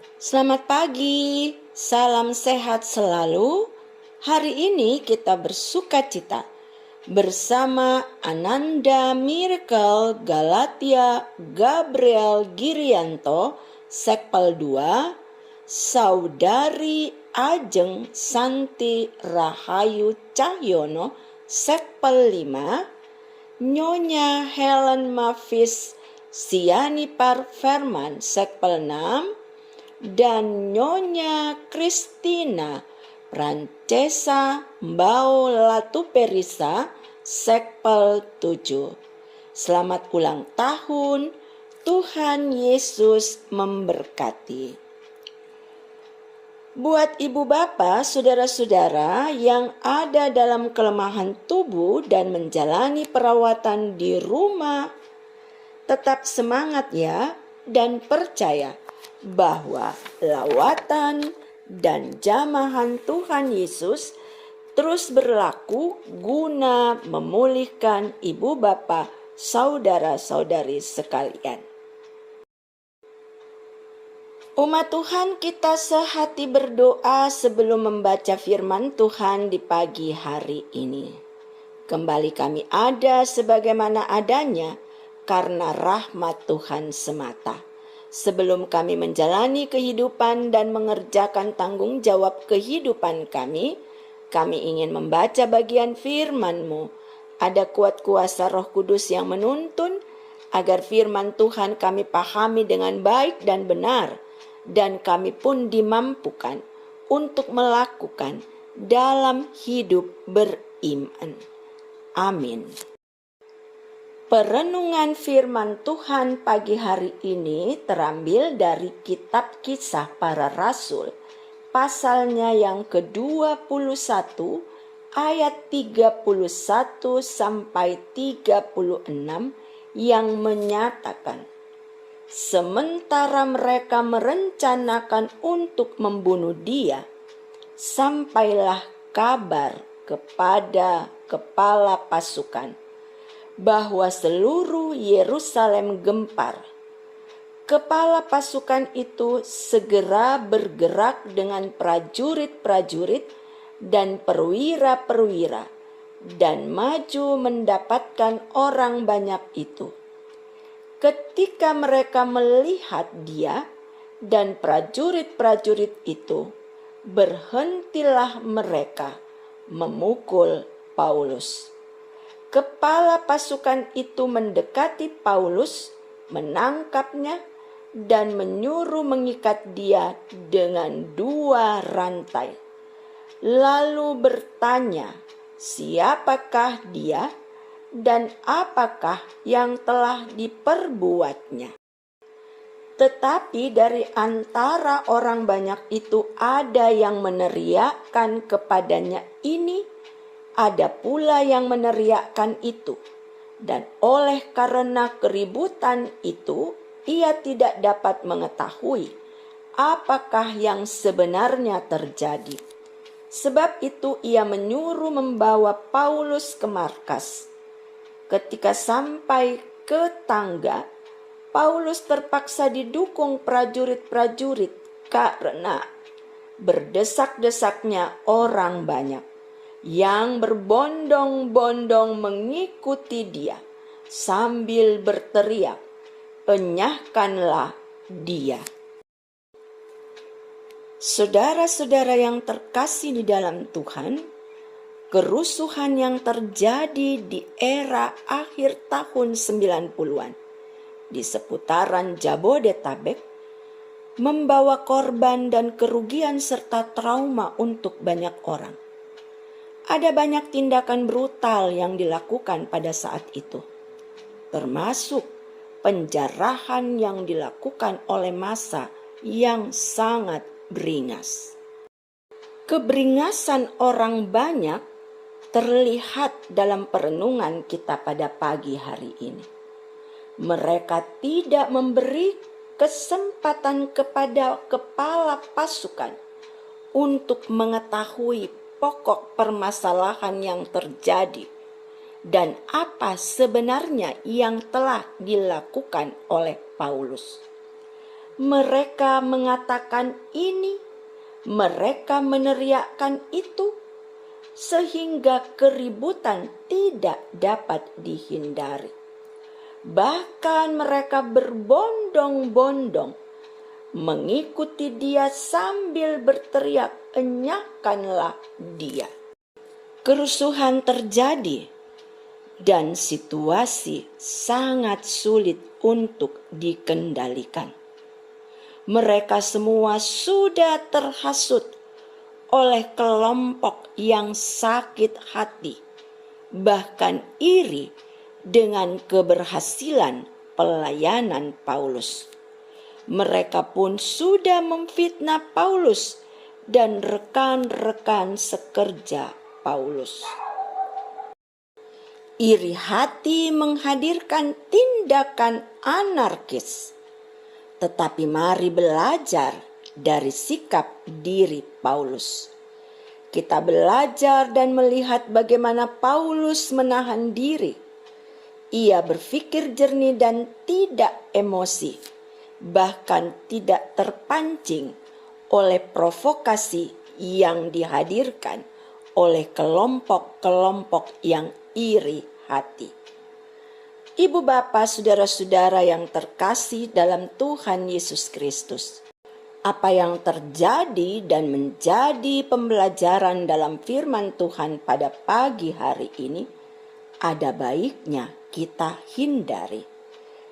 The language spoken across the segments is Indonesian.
Selamat pagi, salam sehat selalu. Hari ini kita bersukacita bersama Ananda Miracle Galatia Gabriel Girianto, Sekpal 2, Saudari Ajeng Santi Rahayu Cahyono, Sekpal 5, Nyonya Helen Mavis Siani Parferman, Sekpal 6, dan Nyonya Kristina Francesa Mbao Latuperisa, Sekpal 7. Selamat ulang tahun, Tuhan Yesus memberkati. Buat ibu bapak, saudara-saudara yang ada dalam kelemahan tubuh dan menjalani perawatan di rumah, tetap semangat ya, dan percaya bahwa lawatan dan jamahan Tuhan Yesus terus berlaku guna memulihkan ibu bapa, saudara-saudari sekalian. Umat Tuhan, kita sehati berdoa sebelum membaca firman Tuhan di pagi hari ini. Kembali kami ada sebagaimana adanya karena rahmat Tuhan semata. Sebelum kami menjalani kehidupan dan mengerjakan tanggung jawab kehidupan kami ingin membaca bagian firman-Mu. Ada kuat kuasa Roh Kudus yang menuntun agar firman Tuhan kami pahami dengan baik dan benar, dan kami pun dimampukan untuk melakukan dalam hidup beriman. Amin. Perenungan firman Tuhan pagi hari ini terambil dari kitab Kisah Para Rasul, pasalnya yang ke-21 ayat 31 sampai 36 yang menyatakan, sementara mereka merencanakan untuk membunuh dia, sampailah kabar kepada kepala pasukan bahwa seluruh Yerusalem gempar. Kepala pasukan itu segera bergerak dengan prajurit-prajurit dan perwira-perwira dan maju mendapatkan orang banyak itu. Ketika mereka melihat dia dan prajurit-prajurit itu, berhentilah mereka memukul Paulus. Kepala pasukan itu mendekati Paulus, menangkapnya, dan menyuruh mengikat dia dengan 2 rantai. Lalu bertanya, siapakah dia dan apakah yang telah diperbuatnya. Tetapi dari antara orang banyak itu ada yang meneriakkan kepadanya ini, ada pula yang meneriakkan itu, dan oleh karena keributan itu, ia tidak dapat mengetahui apakah yang sebenarnya terjadi. Sebab itu ia menyuruh membawa Paulus ke markas. Ketika sampai ke tangga, Paulus terpaksa didukung prajurit-prajurit karena berdesak-desaknya orang banyak yang berbondong-bondong mengikuti dia sambil berteriak, enyahkanlah dia. Saudara-saudara yang terkasih di dalam Tuhan, kerusuhan yang terjadi di era akhir tahun 90-an di seputaran Jabodetabek membawa korban dan kerugian serta trauma untuk banyak orang. Ada banyak tindakan brutal yang dilakukan pada saat itu, termasuk penjarahan yang dilakukan oleh massa yang sangat beringas. Keberingasan orang banyak terlihat dalam perenungan kita pada pagi hari ini. Mereka tidak memberi kesempatan kepada kepala pasukan untuk mengetahui pokok permasalahan yang terjadi dan apa sebenarnya yang telah dilakukan oleh Paulus. Mereka mengatakan ini, mereka meneriakkan itu, sehingga keributan tidak dapat dihindari. Bahkan mereka berbondong-bondong mengikuti dia sambil berteriak, "Enyahkanlah dia." Kerusuhan terjadi dan situasi sangat sulit untuk dikendalikan. Mereka semua sudah terhasut oleh kelompok yang sakit hati, bahkan iri dengan keberhasilan pelayanan Paulus. Mereka pun sudah memfitnah Paulus dan rekan-rekan sekerja Paulus. Iri hati menghadirkan tindakan anarkis. Tetapi mari belajar dari sikap diri Paulus. Kita belajar dan melihat bagaimana Paulus menahan diri. Ia berpikir jernih dan tidak emosi, bahkan tidak terpancing oleh provokasi yang dihadirkan oleh kelompok-kelompok yang iri hati. Ibu bapak, saudara-saudara yang terkasih dalam Tuhan Yesus Kristus, apa yang terjadi dan menjadi pembelajaran dalam firman Tuhan pada pagi hari ini, ada baiknya kita hindari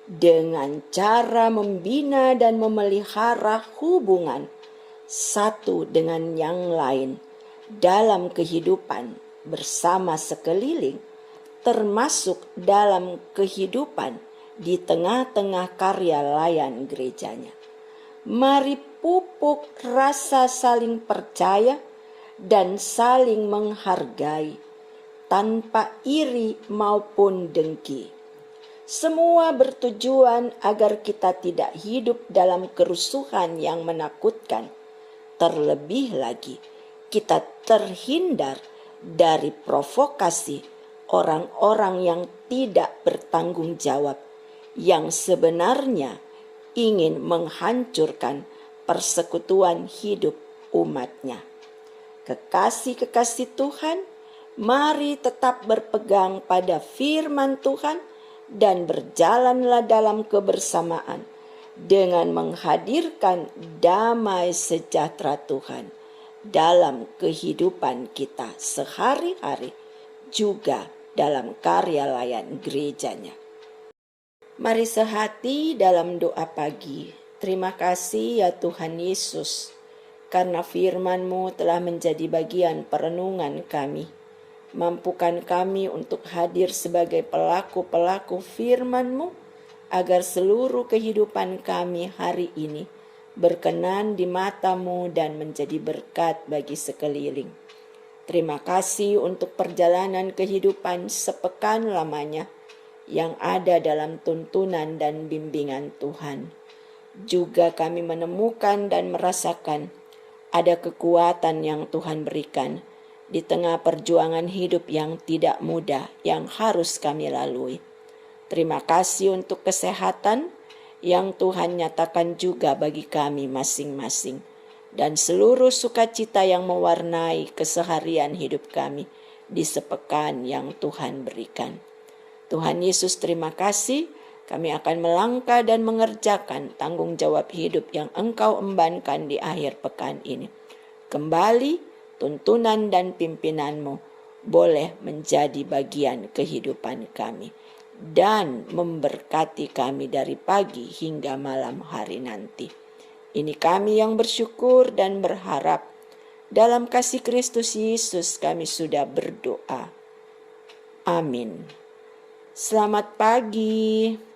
dengan cara membina dan memelihara hubungan satu dengan yang lain dalam kehidupan bersama sekeliling, termasuk dalam kehidupan di tengah-tengah karya layan gerejanya. Mari pupuk rasa saling percaya dan saling menghargai tanpa iri maupun dengki. Semua bertujuan agar kita tidak hidup dalam kerusuhan yang menakutkan. Terlebih lagi, kita terhindar dari provokasi orang-orang yang tidak bertanggung jawab, yang sebenarnya ingin menghancurkan persekutuan hidup umatnya. Kekasih-kekasih Tuhan, mari tetap berpegang pada firman Tuhan dan berjalanlah dalam kebersamaan dengan menghadirkan damai sejahtera Tuhan dalam kehidupan kita sehari-hari, juga dalam karya layan gerejanya. Mari sehati dalam doa pagi. Terima kasih ya Tuhan Yesus, karena firman-Mu telah menjadi bagian perenungan kami. Mampukan kami untuk hadir sebagai pelaku-pelaku firman-Mu, agar seluruh kehidupan kami hari ini berkenan di mata-Mu dan menjadi berkat bagi sekeliling. Terima kasih untuk perjalanan kehidupan sepekan lamanya yang ada dalam tuntunan dan bimbingan Tuhan. Juga kami menemukan dan merasakan ada kekuatan yang Tuhan berikan di tengah perjuangan hidup yang tidak mudah yang harus kami lalui. Terima kasih untuk kesehatan yang Tuhan nyatakan juga bagi kami masing-masing, dan seluruh sukacita yang mewarnai keseharian hidup kami di sepekan yang Tuhan berikan. Tuhan Yesus, terima kasih. Kami akan melangkah dan mengerjakan tanggung jawab hidup yang Engkau embankan di akhir pekan ini. Kembali tuntunan dan pimpinan-Mu boleh menjadi bagian kehidupan kami dan memberkati kami dari pagi hingga malam hari nanti. Ini kami yang bersyukur dan berharap. Dalam kasih Kristus Yesus kami sudah berdoa. Amin. Selamat pagi.